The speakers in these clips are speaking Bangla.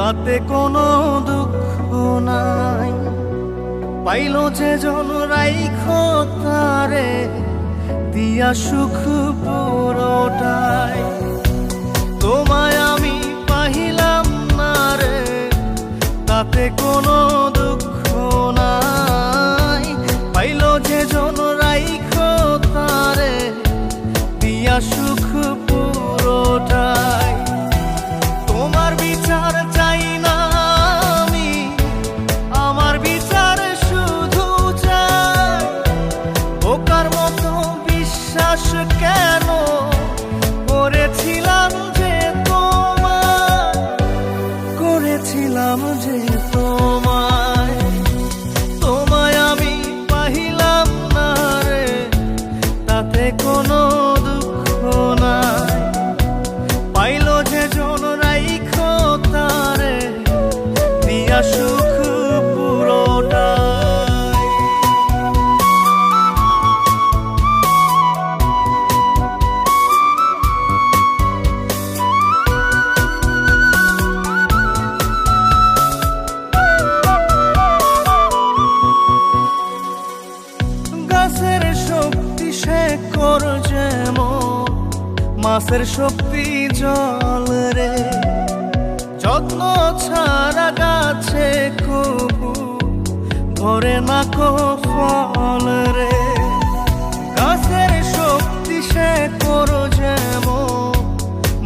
তাতে কোনো দুঃখ নাই। পাইল যে জন রাইখো তারে দিয়া সুখ পুরোটাই। তোমায় আমি পাহিলাম না রে, তাতে কোনো দুঃখ নাই। পাইল যে জন রাইখো তারে দিয়া সুখ পুরোটাই। তোমার বিচার চাই না আমি, আমার বিচার শুধু চাই। বোকার মতো বিশ্বাস কেন করেছিলাম যে তোমায়, করেছিলাম যে তোমায়। তোমায় আমি পাহিলাম না রে, তাতে কোনো দুঃখ নাই। পাইল যে জন রাইখো তারে দিয়া সুখ পুরোটাই। গাছের শক্তি শেকড় যেমন, মাছের শক্তি জল রে। যত্ন ছাড়া গাছে কবু ধরে না কো ফল রে। গাছের শক্তি শেকড় যেমন,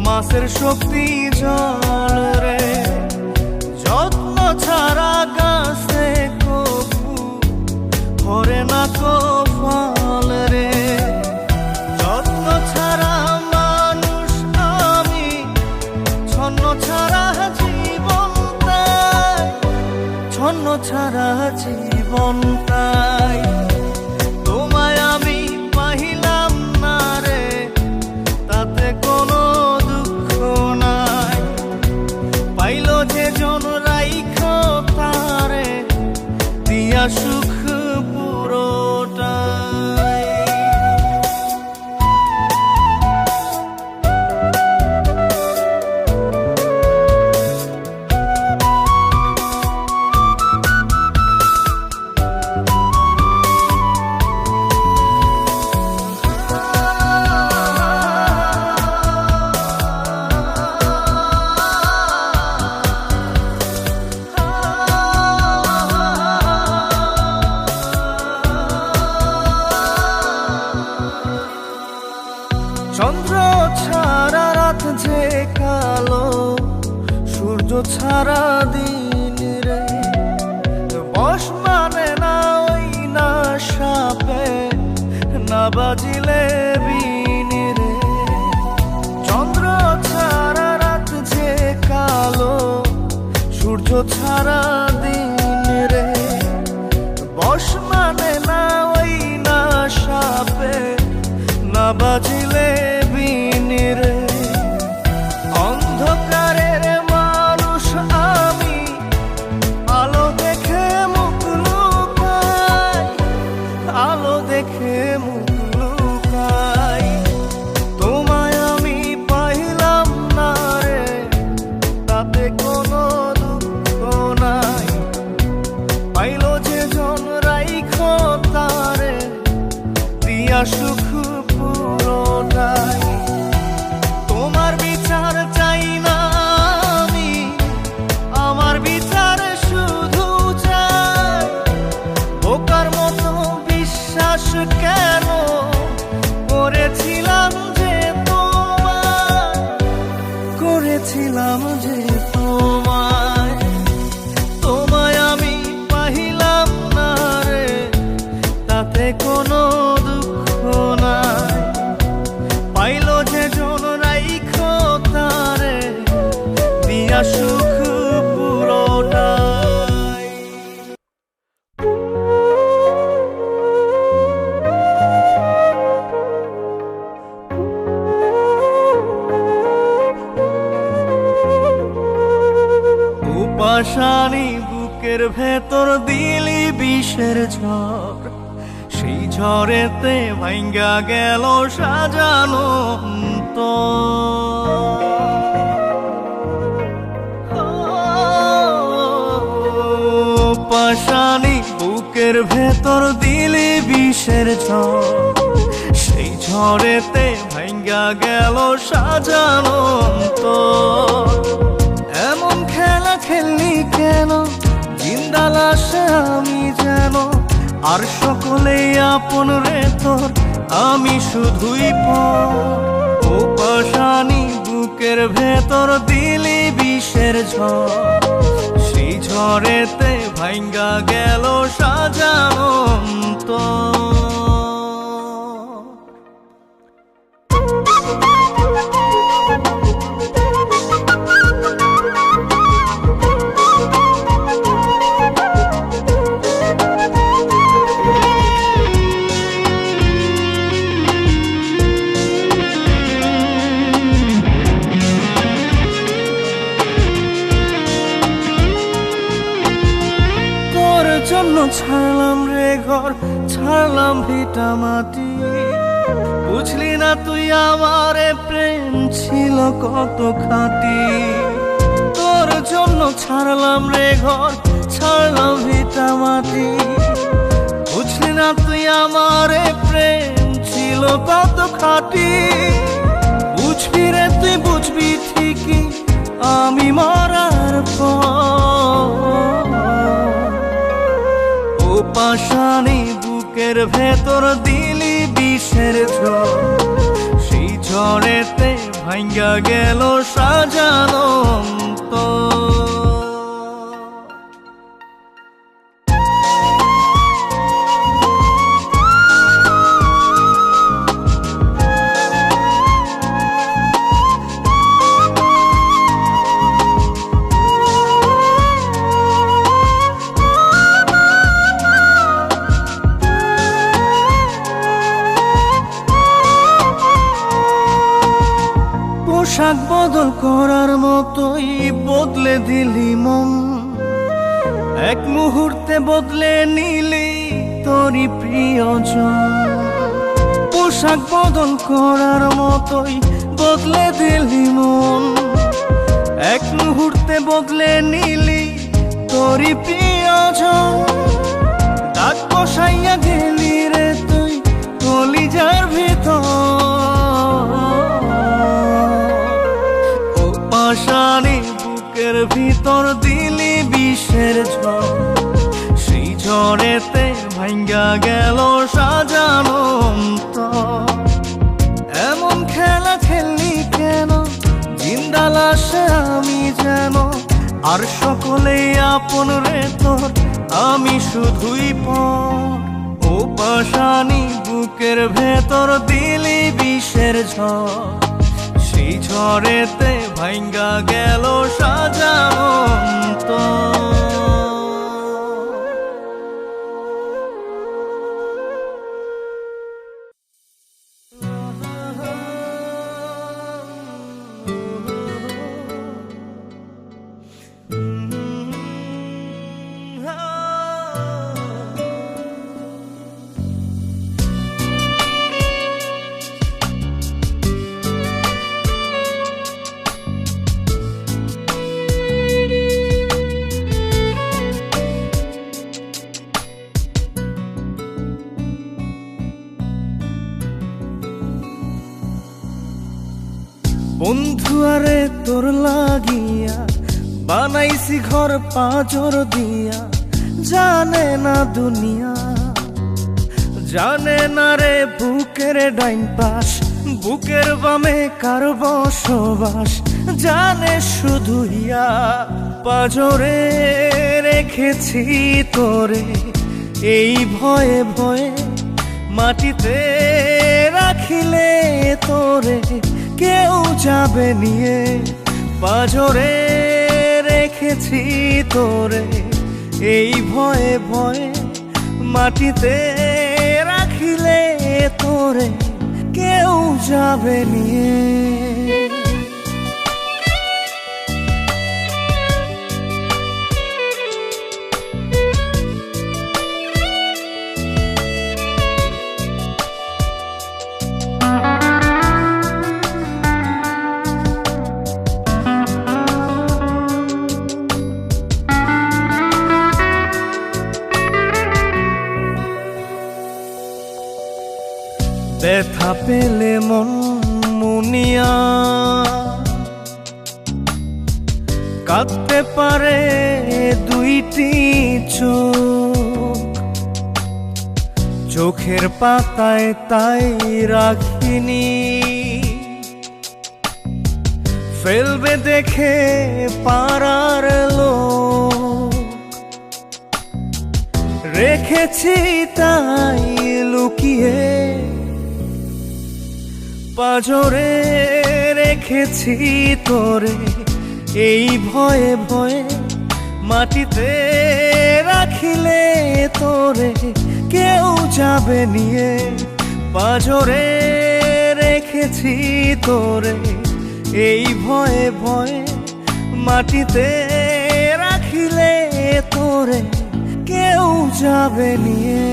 মাছের শক্তি জল রে। যত্ন ছাড়া গাছে কবু ধরে না কো ফল রে। যত্ন ছাড়া মানুষ আমি, ছন্ন ছাড়া জীবন তাই, ছন্ন ছাড়া জীবন তাই। তোমায় আমি পাহিলাম না রে, তাতে কোনো দুঃখ নাই। পাইল যে জন রাইখো তারে দিয়া সুখ পুরোটাই। চন্দ্র ছাড়া রাত যে কালো, সূর্য ছাড়া দিন রে। বশ মানে না ওই না সাপে, না বাজিলে বিন রে। চন্দ্র ছাড়া রাত যে কালো, সূর্য ছাড়া দিন রে। বশ মানে না ওই না সাপে, না বাজিলে বিন রে। অন্ধকারের মানুষ আমি, আলো দেখে মুখ লুকাই, আলো দেখে মুখ লুকাই। তোমায় আমি পাইলাম না রে, তাতে কোনো দুঃখ নাই। পাইল যে জন রাইখো তারে দিয়া সুখ পুরোটাই। তোমার বিচার চাই না আমি, আমার বিচার শুধু চাই। বোকার মতো বিশ্বাস কেন করেছিলাম যে তোমায়, করেছিলাম যে তোমায়। তোমায় আমি পাহিলাম না রে, তাতে কোনো দুঃখ নাই। পাইল যে জন রাইখো তারে দিয়া সুখ পুরোটাই। উপাসানি বুকের ভেতর দিলি বিষের ঝড়, সেই ঝড়েতে ভাঙ্গা গেল সাজানো অন্তর। বুকের ভেতর দিলি বিষের ঝড়, সেই ঝড়েতে ভাঙ্গা গেল সাজানো অন্তর। এমন খেলা খেললি কেন, জিন্দা লাশে আমি যেন, আর সকলেই আপন রে তোর, আমি শুধুই পর। ও পাশানি বুকের ভেতর দিলি বিষের ঝড়, সেই ঝড়েতে ভাঙ্গা গেল সাজানো অন্তর। জন্য ছাড়লাম রে ঘর, ছাড়লাম ভিটা মাটি, বুঝলি না তুই আমারে প্রেম ছিল কত খাঁটি। তোর জন্য ছাড়লাম রে ঘর, ছাড়লাম ভিটা মাটি, বুঝলি না তুই আমারে প্রেম ছিল কত খাঁটি। বুঝবি রে তুই বুঝবি ঠিকই আমি মরার পর। পাশানি বুকের ভেতর দিলি বিষের ঝড়, সেই ঝড়েতে ভাঙ্গা গেল সাজানো অন্তর। পোশাক বদল করার মতোই বদলে দিলি মন, এক মুহূর্তে বদলে নিলি তোরই প্রিয়জন। পোশাক বদল করার মতোই বদলে দিলি মন, এক মুহূর্তে বদলে নিলি তোরই প্রিয়জন। দাগ বসাইয়া গেলি রে তুই কলিজার ভিতর, পাশানি বুকের ভিতর দিলি বিষের ঝড়, সেই ঝড়েতে ভাঙ্গা গেল সাজানো অন্তর। এমন খেলা খেললি কেন, জিন্দা লাশে আমি যেন, আর সকলেই আপন রে তোর, আমি শুধুই পর। ও পাশানি বুকের ভেতর দিলি বিষের ঝড়, সেই ঝড়েতে ভাঙ্গা গেল সাজানো অন্তর। বন্ধু আরে তোর লাগিয়া বানাইছি ঘর পাঁজর দিয়া, জানে না দুনিয়া, জানে না রে বুকের ডাইন পাশ, বুকের বামে কার বসবাস, জানে শুধু ইয়া পাঁজরে রেখেছি তোরে, এই ভয়ে ভয়ে মাটিতে রাখিলে তোরে কেউ যাবে নিয়ে। পাঁজরে রেখেছি তোরে, এই ভয়ে ভয়ে মাটিতে রাখিলে তোরে কেউ যাবে নিয়ে। ব্যথা পেলে মন মুনিয়া কাঁদতে পারে দুইটি চোখ, চোখের পাতায় তাই রাখিনি। ফেলবে দেখে পাড়ার লোক, রেখেছি তাই লুকিয়ে পাজরে রেখেছি তোরে। এই ভয়ে ভয়ে মাটিতে রাখিলে তোরে কেউ যাবে নিয়ে। পাজরে রেখেছি তোরে, এই ভয়ে ভয়ে মাটিতে রাখিলে তোরে কেউ যাবে নিয়ে।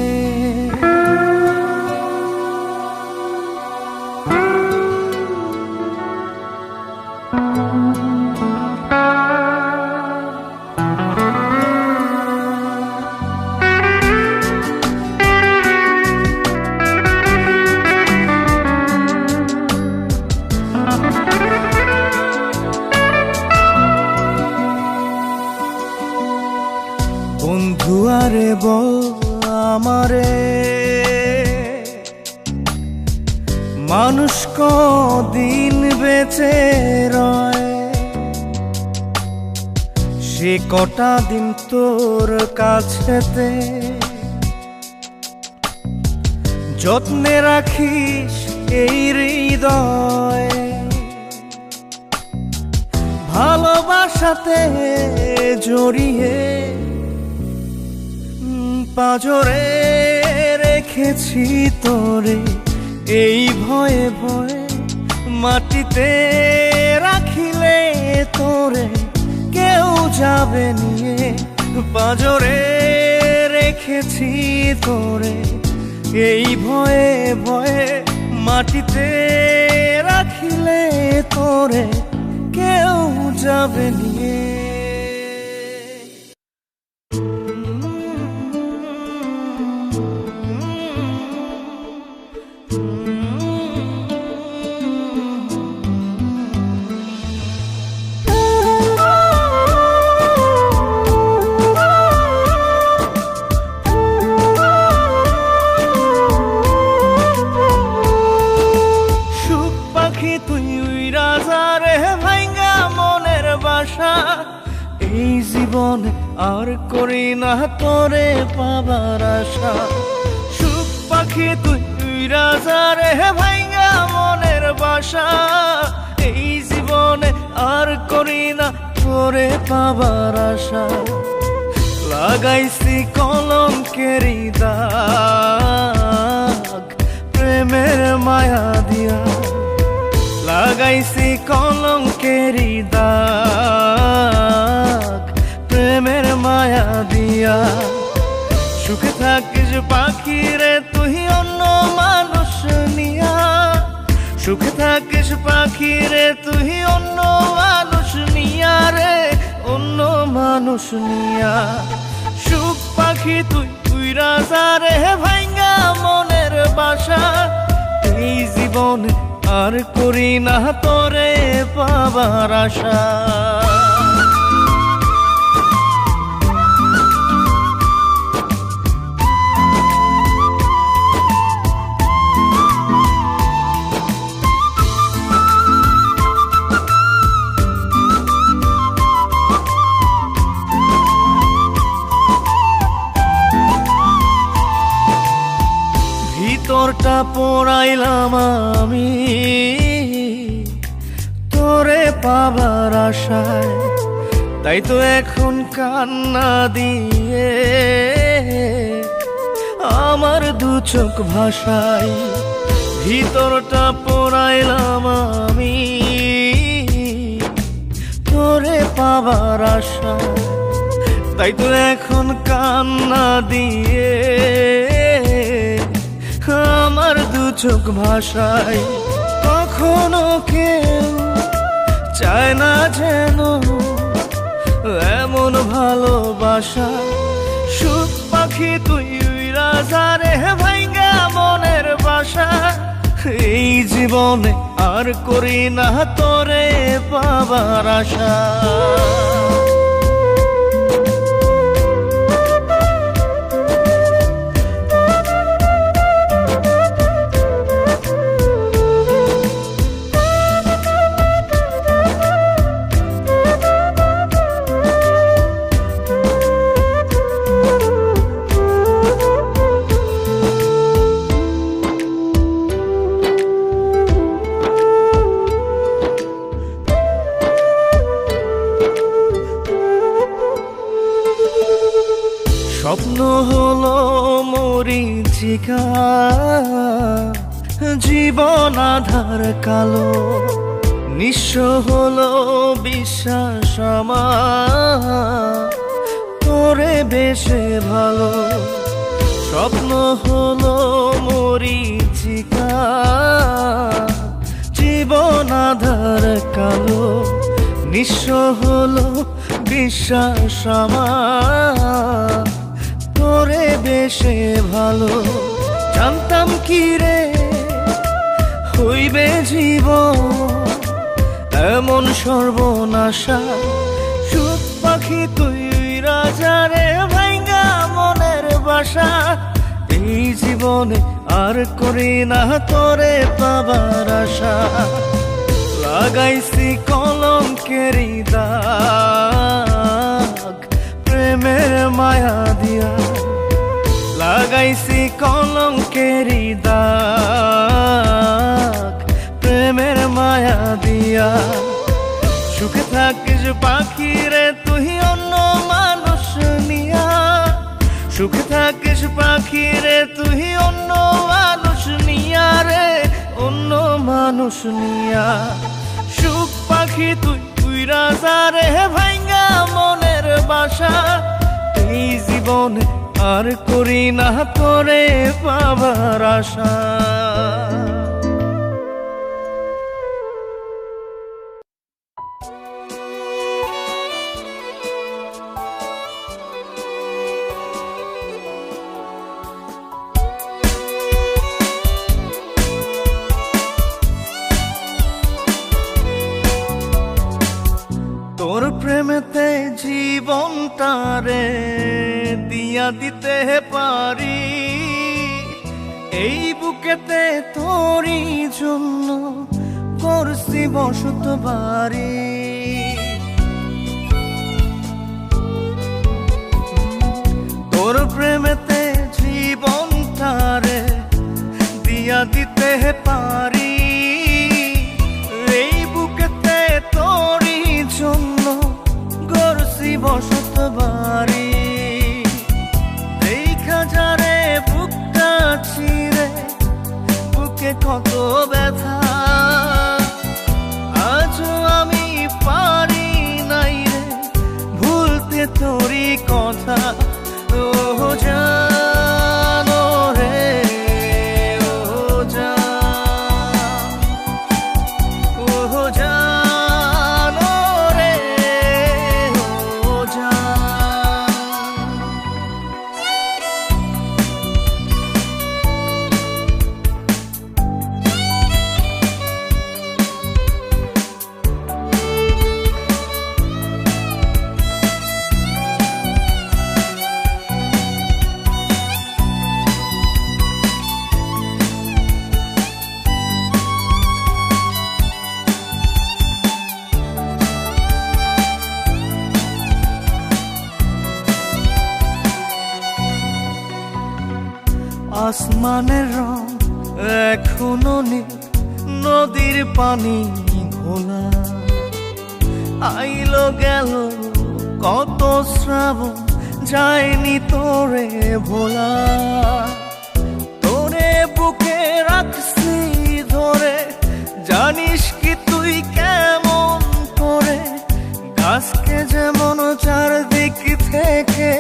বন্ধু আরে বল আমারে, মানুষ কদিন বেঁচে রয়? সে কটা দিন তোর কাছেতে যত্নে রাখিস এই হৃদয়। ভালোবাসাতে জড়িয়ে পাজরে রেখেছি তোরে, এই ভয়ে ভয়ে মাটিতে রাখিলে তোরে কেউ যাবে নিয়ে। পাজরে রেখেছি তোরে, এই ভয়ে ভয়ে মাটিতে রাখিলে তোরে কেউ যাবে নিয়ে। এই জীবনে আর করি না তোরে পাবার আশা। সুখ পাখি তুই রাজারে ভাইঙ্গা মনের বাসা। এই জীবনে আর করি না তোরে পাবার আশা। লাগাইছি কলঙ্কেরি দাগ প্রেমের মায়া দিয়া। লাগাইছি কলঙ্কেরি দাগ প্রেমের মায়া দিয়া। সুখে থাকিস পাখি রে তুই অন্য মানুষ নিয়া। সুখে থাকিস পাখি রে তুই অন্য মানুষ নিয়া রে, অন্য মানুষ নিয়া। সুখ পাখি তুই রাজা রে ভাইঙ্গা মনের বাসা। এই জীবনে আর করি না তোরে পাবার আশা। ভিতরটা পোড়াইলাম আমি তোরে পাবার আশায়। তাই তো এখন কান্না দিয়ে আমার দু চোখ ভাসাই। ভিতরটা পোড়াইলাম আমি তোরে পাবার আশায়। তাই তো এখন কান্না দিয়ে আমার দু চোখ ভাসাই। কখনো কেউ চায় না যেন এমন ভালোবাসা। সুখ পাখি তুই রাজা রে ভাইঙ্গা মনের বাসা। এই জীবনে আর করি না তোরে পাবার আশা। স্বপ্ন হলো মরীচিকা, জীবন আধার কালো, নিঃস্ব হলো বিশ্বাস আমার তোরে বেশে ভালো। স্বপ্ন হলো মরীচিকা, জীবন আধার কালো, নিঃস্ব হলো বিশ্বাস আমার তোরে বেশে ভালো। জানতাম কি রে হইবে জীবন এমন সর্বনাশা, সুখ পাখি তুই রাজারে ভাঙ্গা মনের বাসা। এই জীবনে আর করি না তোরে পাবার আশা, লাগাইছি কলঙ্কেরি দাগ প্রেমের মায়া দিয়া, লাগাইছি কলঙ্কেরি দাগ প্রেমের মায়া দিয়া। সুখে থাকিস পাখি রে তুই অন্য মানুষ নিয়া, সুখে থাকিস পাখি রে তুই অন্য মানুষ নিয়া রে, অন্য মানুষ নিয়া। সুখ পাখি তুই রাজা রে ভাঙ্গা মনের বাসা, এই জীবনে আর করি না তোরে পাবার আশা। তোর প্রেমেতে জীবনটারে দিয়া দিতে পারি, এই বুকেতে তোরই জন্য করছি বসত বাড়ি। তোর প্রেমেতে জীবনটারে দিয়া দিতে পারি, এই বুকেতে তোরই জন্য করছি বসত বাড়ি। দেখা যারে বুকটা ছিঁড়ে বুকে কত ব্যথা, আজও আমি পারি নাই রে ভুলতে তোরই কথা। ও জানো রে ও জান, ও জানো রে ও জান। আসমানের রং এখনো নীল, নদীর পানি ঘোলা, আইলো গেল কত শ্রাবণ যায়নি তোরে ভোলা। তোরে বুকে রাখছি ধরে, জানিস কি তুই কেমন করে গাছকে যেমন চারদিক থেকে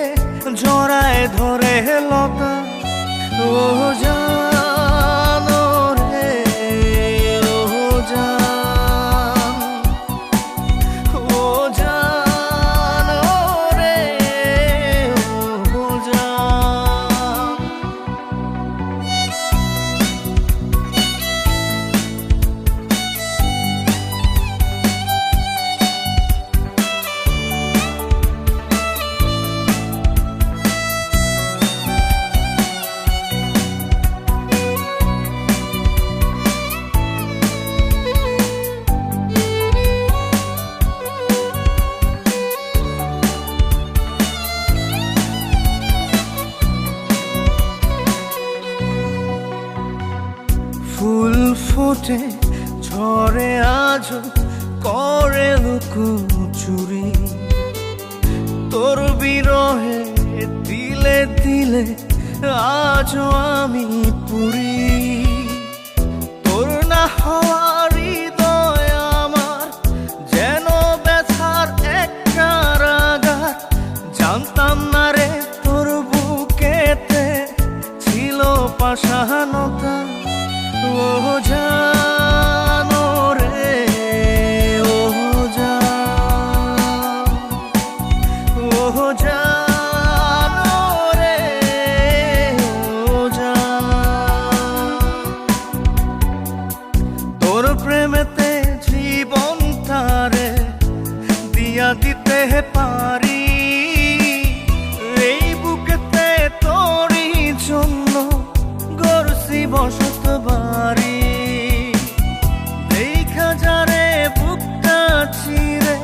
জড়ায় ধরে লতা। ও জানো রে ও জান, ও জানো রে ও জান। ঠোঁটে ঝরে আজ করে লুকোচুরি। তোর বিরহে দিলে দিলে আজও আমি পুরি। তোর না হওয়ার হৃদয় আমার যেন ব্যথার এক কারাগার। জানতাম না রে তোর বুকেতে ছিল পাষাণতা। ও জানো রে, ও জানো রে, ও তোর প্রেমেতে জীবনটারে দিয়া দিতে পারি। এই বুকেতে তোরই জন্য গড়ছি বসত বাড়ি। দেখা যারে বুকটা চিরে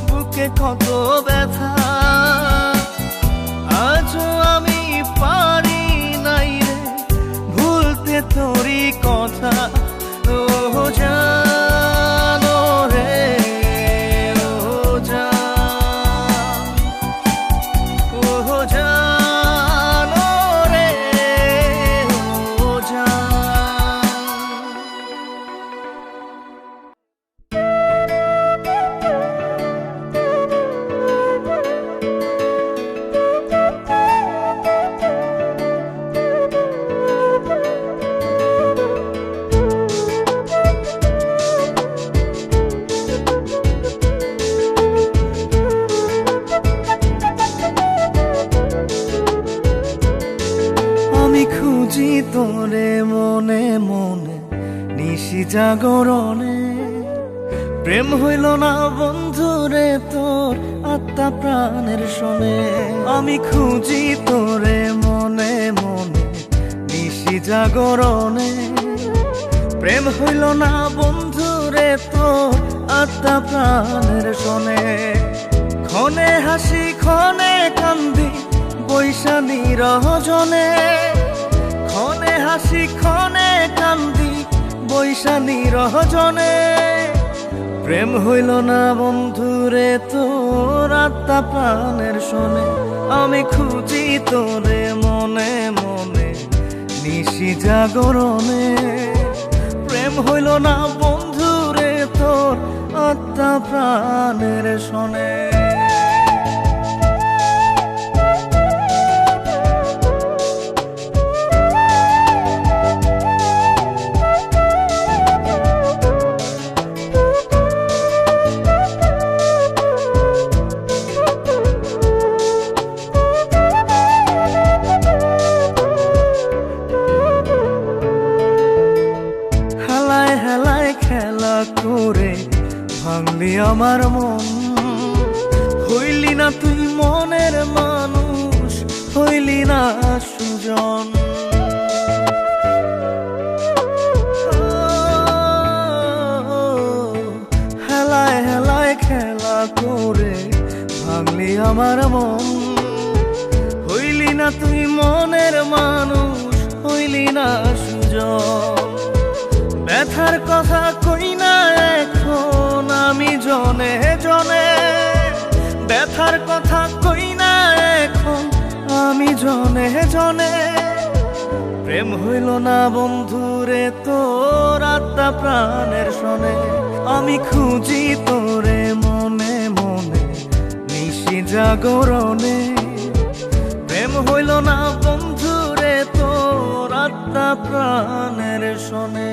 বুকে কত ব্যথা। আজও আমি পারি নাই রে ভুলতে তোরই কথা। ও জানো রে, ও জানো রে, ও আমি খুঁজি তোরে মনে মনে নিশি জাগরণে। প্রেম হইল না বন্ধুরে তোর আত্মা প্রাণের শোনে। আমি খুঁজি তোরে মনে মনে নিশি জাগরণে। প্রেম হইল না বন্ধুরে তোর আত্মা প্রাণের শোনে। ক্ষণে হাসি ক্ষণে কান্দি বৈশা নিরজনে। ক্ষণে হাসি ক্ষণে কান্দি বৈশা নিরজনে। প্রেম হইল না বন্ধুরে তোর আত্মা প্রাণের শোনে। আমি খুঁজি তোরে মনে মনে নিশি জাগরণে। প্রেম হইল না বন্ধুরে তোর আত্মা প্রাণের শোনে। করে ভাঙলি আমার মন। হইলি না তুই মনের মানুষ, হইলি না সুজন। হেলায় হেলায় খেলা করে ভাঙলি আমার মন। হইলি না তুই মনের মানুষ, হইলি না সুজন। ব্যথার কথা কই না এখন আমি জনে জনে। ব্যথার কথা কই না এখন আমি জনে জনে। প্রেম হইল না বন্ধুরে তোর আত্মা প্রাণের শোনে। আমি খুঁজি তোরে মনে মনে নিশি জাগরণে। প্রেম হইল না বন্ধুরে তোর আত্মা প্রাণের শোনে।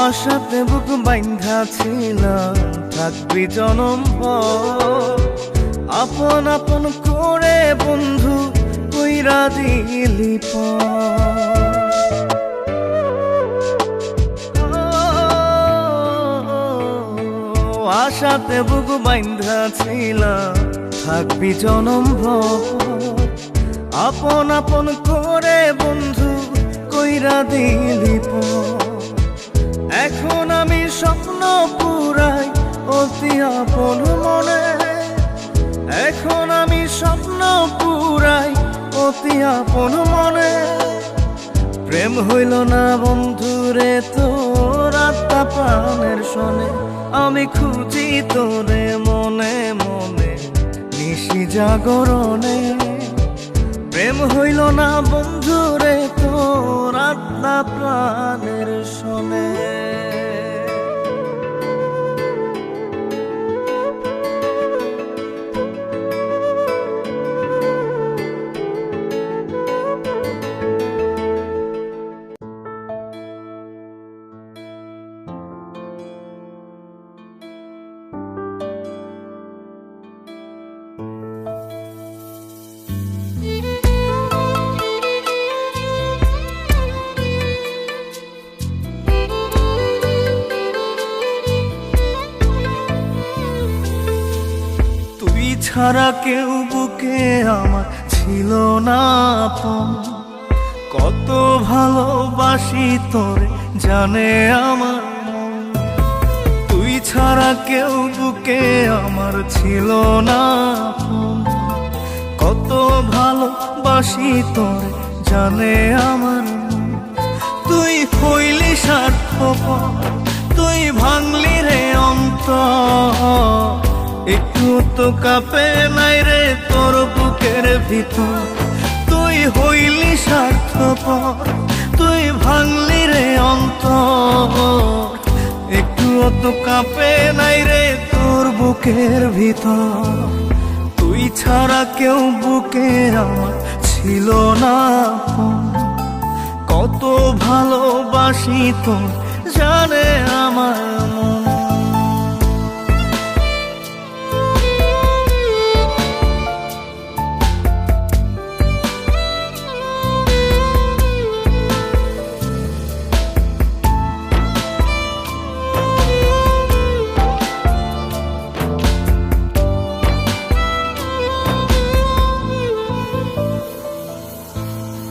আশাতে বুক বাইন্ধা ছিলাম থাকবি জনম ভর। আপন আপন করে বন্ধু কইরা দিলি আশাতে বুক বাইন্ধা ছিলাম থাকবি জনম ভর আপন আপন করে বন্ধু কইরা দিলি এখন আমি স্বপ্ন পুরাই অতি আপন মনে এখন আমি স্বপ্ন পুরাই অতি আপন মনে প্রেম হইল না বন্ধুরে তোর আত্মা প্রাণের শোনে আমি খুঁজি তোরে মনে মনে নিশি জাগরণে প্রেম হইল না বন্ধুরে তোর আত্মা প্রাণের শোনে ছাড়া কেউ বুকে আমার ছিল না আপন কত ভালোবাসি তোরে জানে আমার মন তুই ছাড়া কেউ বুকে আমার ছিল না আপন কত ভালোবাসি তোরে জানে আমার মন তুই হইলি স্বার্থপর তুই ভাঙলি রে অন্তর একটু তো কাঁপে নাই রে তোর বুকের ভিতর তুই হইলি স্বার্থপর তুই ভাঙলি রে অন্তর একটু তো কাঁপে নাই রে তোর বুকের ভিতর তুই ছাড়া কেউ বুকে আমার ছিল না কত ভালোবাসি তোর জানে আমার মন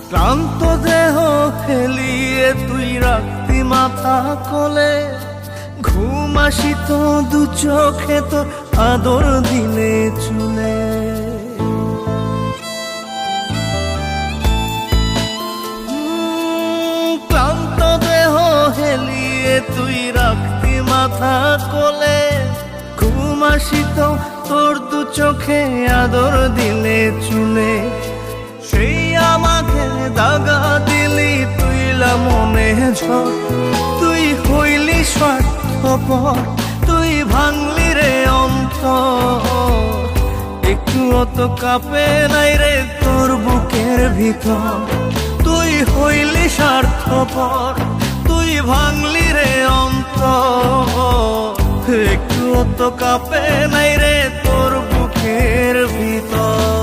ক্লান্ত দেহ ফেলিয়ে তুই রাখতি মাথা কোলে ঘুম আসিত দু চোখে তো আদর দিলে চুলে ক্লান্ত দেহ হেলিয়ে তুই রাখতি মাথা কোলে ঘুম আসিত তোর দু চোখে আদর দিলে চুলে সেই আমাকে দাগা দিলি তুইলা মনে ঝড় তুই হইলি স্বার্থপর তুই ভাঙলি রে অন্তর একটু অত কাঁপে নাই রে তোর বুকের ভিতর তুই হইলি স্বার্থপর তুই ভাঙলি রে অন্তর একটু অত কাঁপে নাই রে তোর বুকের ভিতর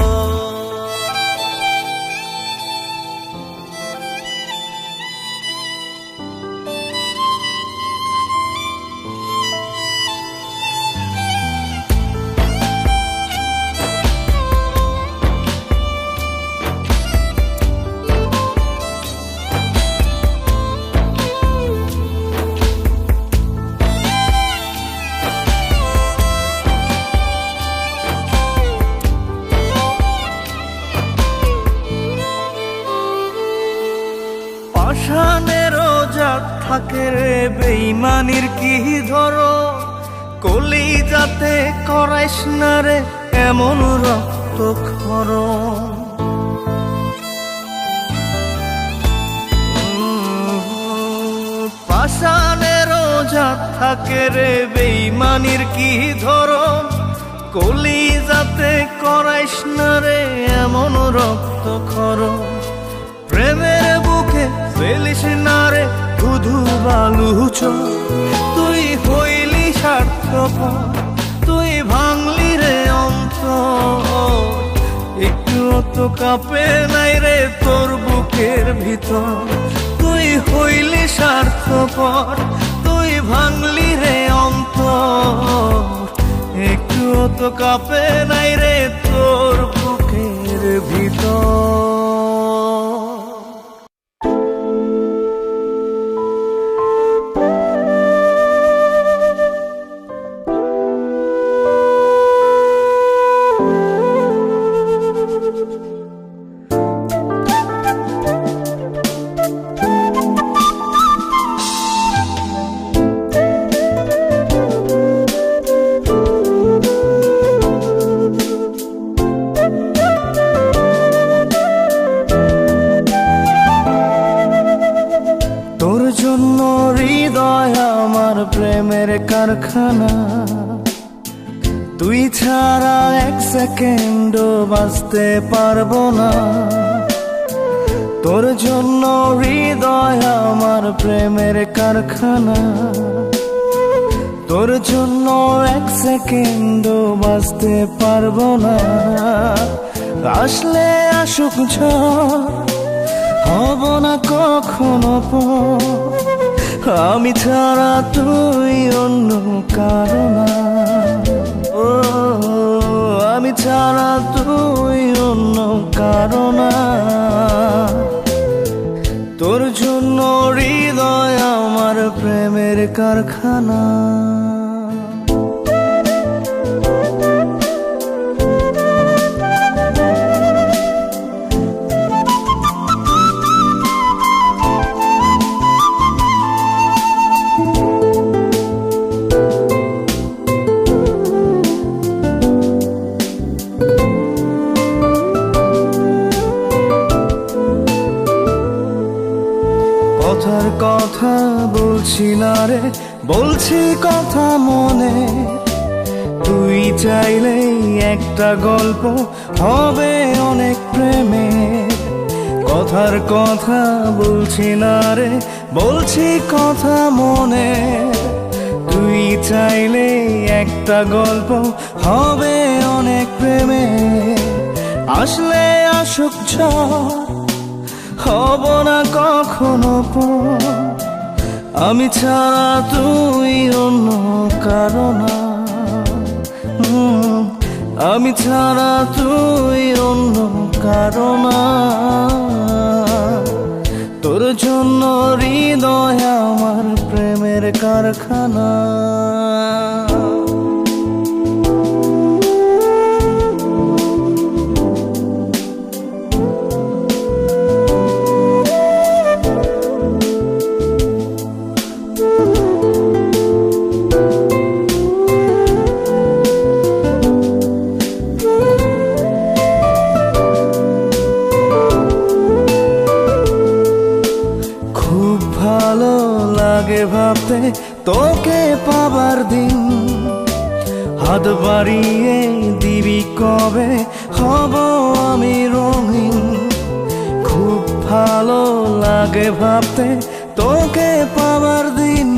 পাষাণেরও জাত থাকে রে বেঈমানির কি ধরো কলি যাতে করাইস না রে এমন রক্ত ক্ষরণ পাষাণেরও জাত থাকে রে বেঈমানির কি ধরন কলি যাতে করাইস না রে এমন রক্ত ক্ষরণ প্রেমের বুকে ফেলিস না রে ধুধু বালু তুই হইলি স্বার্থপর তুই ভাঙলি রে অন্তর একটু তো কাঁপে নাই রে তোর বুকের ভিতর। তুই হইলি স্বার্থপর, তুই ভাঙলি রে অন্তর। একটুও তো কাঁপে নাই রে তোর বুকের ভিতর। তোর জন্য হৃদয় আমার প্রেমের কারখানা, তুই ছাড়া এক সেকেন্ডও বাঁচতে পারবো না। তোর জন্য হৃদয় আমার প্রেমের কারখানা, তোর জন্য এক সেকেন্ডও বাঁচতে পারবো না। আসলে আসুক ঝড়, হব না কখনো পর, আমি ছাড়া তুই অন্য কারো না। ও আমি ছাড়া তুই অন্য কারো না। তোর জন্য হৃদয় আমার প্রেমের কারখানা। কথার কথা বলছি না রে, বলছি কথা মনে। তুই চাইলেই একটা গল্প হবে অনেক প্রেমে। কথার কথা বলছি না রে, বলছি কথা মনে। তুই চাইলেই একটা গল্প হবে অনেক প্রেমে। আসলে আসুক ঝড়, হব না কখনো পর, আমি ছাড়া তুই অন্য কারো না। আমি ছাড়া তুই অন্য কারো না। তোর জন্য হৃদয় আমার প্রেমের কারখানা। ভালো লাগে ভাবতে তোকে পাবার দিন, হাত বাড়িয়ে দিবি কবে হব আমি রঙিন। খুব ভালো লাগে ভাবতে তোকে পাবার দিন,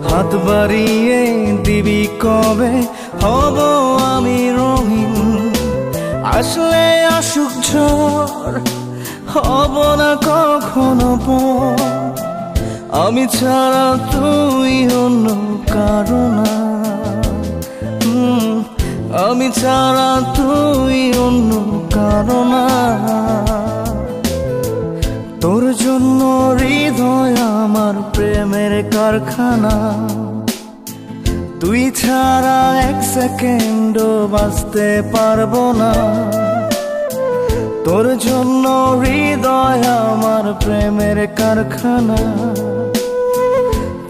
হাত বাড়িয়ে দিবি কবে হব আমি রঙিন। আসলে আসুক ঝড়, হব না কখনো পর, আমি ছাড়া তুই অন্য কারো না। আমি ছাড়া তুই অন্য কারো না। তোর জন্য হৃদয় আমার প্রেমের কারখানা, তুই ছাড়া এক সেকেন্ডও বাঁচতে পারবো না। তোর জন্য হৃদয় আমার প্রেমের কারখানা,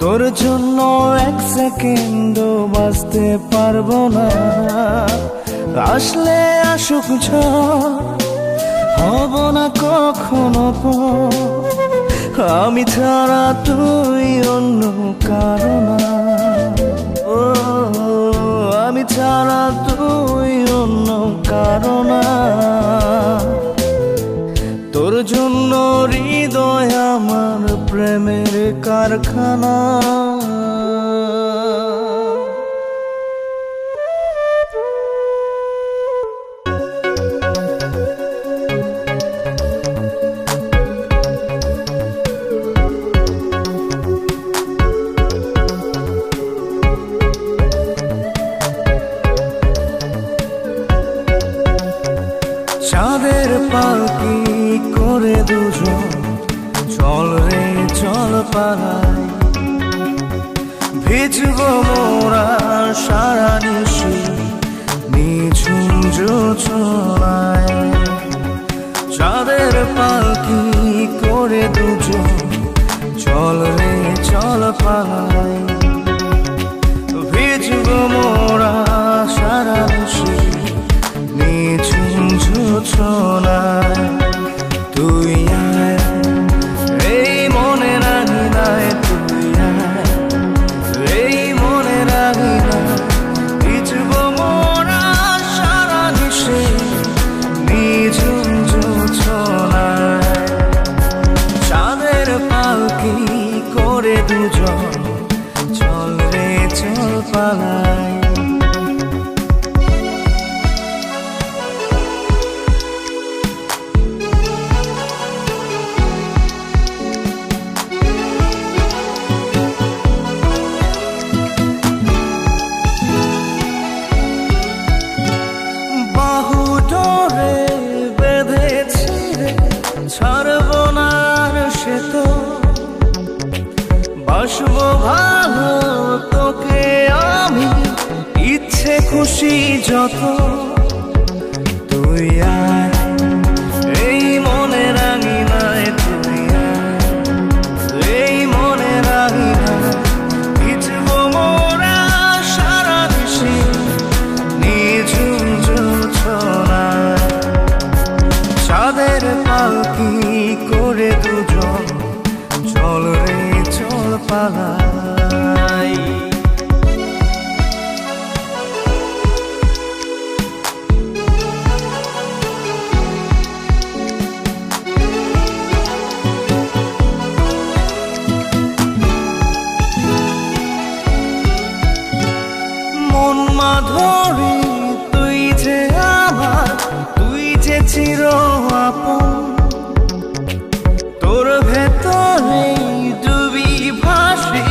তোর জন্য এক সেকেন্ডও বাঁচতে পারবো না। আসলে আসুক ঝড়, হব না কখনো পর, আমি ছাড়া তুই অন্য কারো না। ও আমি ছাড়া তুই অন্য কারো না। তোর জন্য হৃদয় আমার প্রেমের কারখানা। চাঁদের পালকি করে দুজন চল রে চল পালাই ভিজবো মোরা সারা নিশি নিঝুম জোছনায় চাঁদের পালকি করে দুজন চল রে চল পালাই ভিজবো মোরা সারা নিশি নিঝুম জোছনায় তুই আয় এই মনে রাখি নাই তুই আয় এই মনে রাখি না ভিজবো মোরা সারা নিশি নিঝুম জোছনায় চাঁদের পালকি করে দুজন চল রে চল পালাই ছাড়বো না সে তো বাসবো ভালো তোকে আমি ইচ্ছে খুশি যত তুই আয় এই মনে রাঙি নাই তুই আয় এই মনে রাঙি না ভিজবো মোরা সারা দিশি নিঝুম জোছনায় চাঁদের পালকি করে দুজন চল রে চল পালাই মন মাধুরী তুই যে আমার তুই যে চির আপন তোর ভেতরে ডুবি ভাসি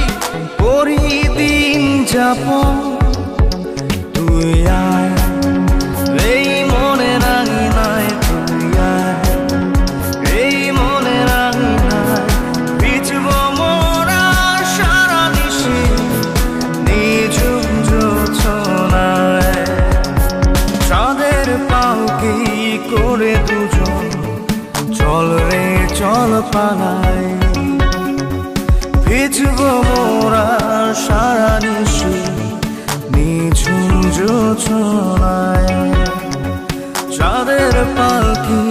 করি দিন যাপন তুই আয় এই মনে রাঙি নাই তুই আয় এই মনে রাঙি নাই ভিজবো মোরা সারা নিশি নিঝুম জোছনায় চাঁদের পালকি করে দুজন চল রে চল পালাই ভিজবো মোরা সারা নিশি নিঝুম জোছনায় চাঁদের পালকি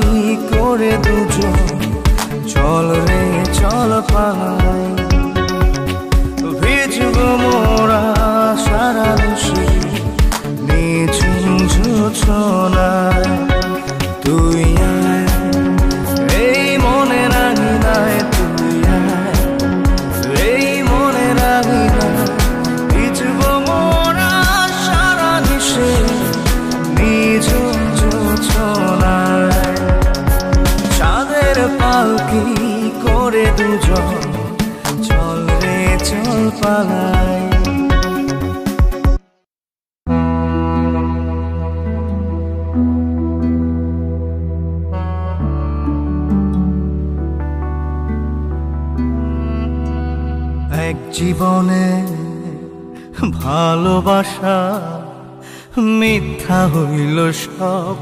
করে দুজন চল রে চল পালাই ভিজবো মোরা সারা নিশি নিঝুম জোছনায় তুই আয় এই মনে রাঙি নাই তুই আয় এই মনে রাঙি না ভিজবো মোরা সারা নিশি নিঝুম জোছনায় চাঁদের পালকি করে দুজন চল রে চল পালাই এক জীবনে ভালোবাসা মিথ্যা হইল সব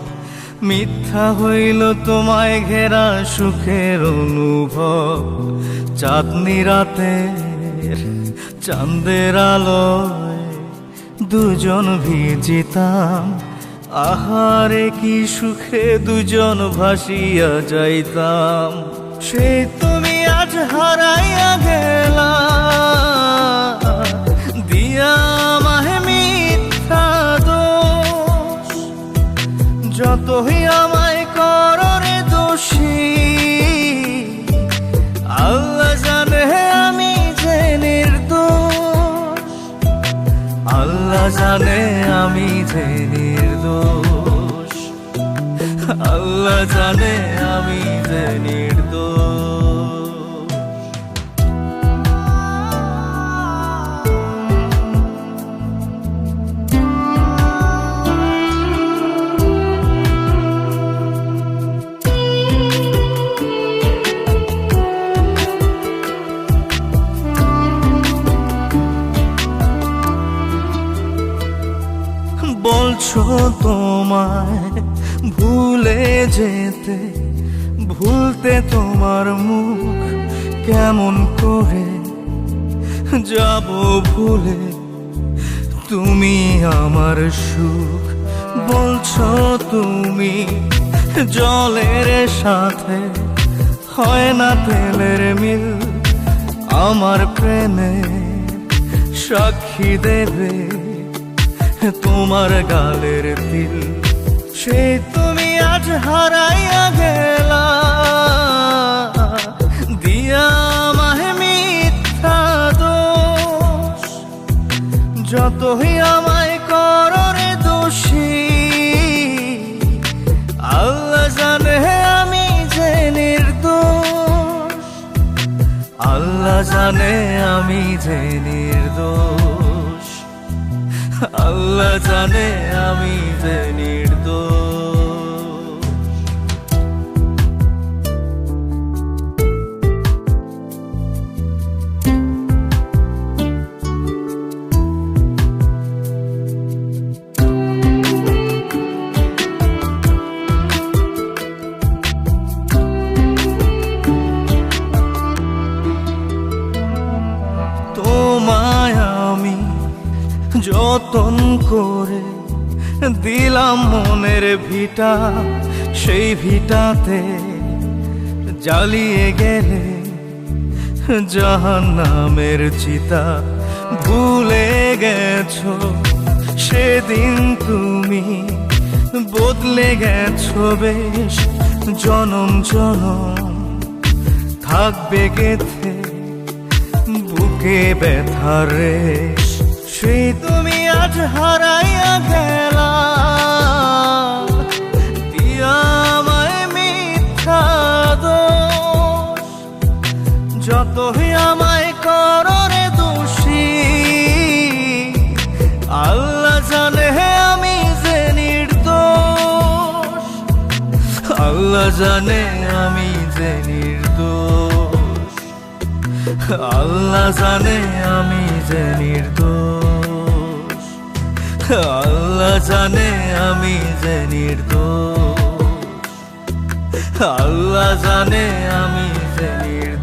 মিথ্যা হইল তোমায় ঘেরা সুখের অনুভব চাঁদনি রাতের চাঁদের আলোয় দুজন ভিজিতাম আহারে কি সুখে দুজন ভাসিয়া যাইতাম সে তুমি আজ হারাইয়া গেলা দিয়া আমায় মিথ্যা দোষ যতই আমায় কররে দোষী আল্লাহ জানে আমি যে নির্দোষ আল্লাহ জানে আমি যে নির্দোষ আল্লাহ জানে আমি যে নির্দোষ তোমায় ভুলে যেতে, ভুলতে তোমার মুখ কেমন করে যাব ভুলে। তুমি আমার সুখ বলছো তুমি, জলের সাথে হয় না তেলের মিল। আমার প্রেমে সাক্ষী দেবে তোমার গালের তিল। সে তুমি আজ হারাইয়া গেলা, দিয়া আমায় মিথ্যা দোষ। যতই আমায় করো রে দোষী, আল্লাহ জানে আমি যে নির্দোষ। আল্লাহ জানে আমি যে নির্দোষ। আল্লাহ জানে আমি যে নির্দোষ। তোমায় আমি যতন করে দিলাম মনের ভিটা, সেই ভিটাতে জ্বালিয়ে গেলে জাহান্নামের চিতা। ভুলে গেছো সেদিন তুমি, বদলে গেছো বেশ জনম জনম। থাকবে গেথে বুকে ব্যথার রেশ। সেই তুমি আজ হারাইয়া গেলা, দিয়া আমায় মিথ্যা দোষ। যতই আমায় করো রে দোষী, আল্লাহ জানে আমি যে নির্দোষ। আল্লাহ জানে আমি যে নির্দোষ। আল্লাহ জানে আমি যে নির্দোষ। আল্লাহ জানে আমি যে নির্দোষ। আল্লাহ জানে আমি যে নির্দোষ।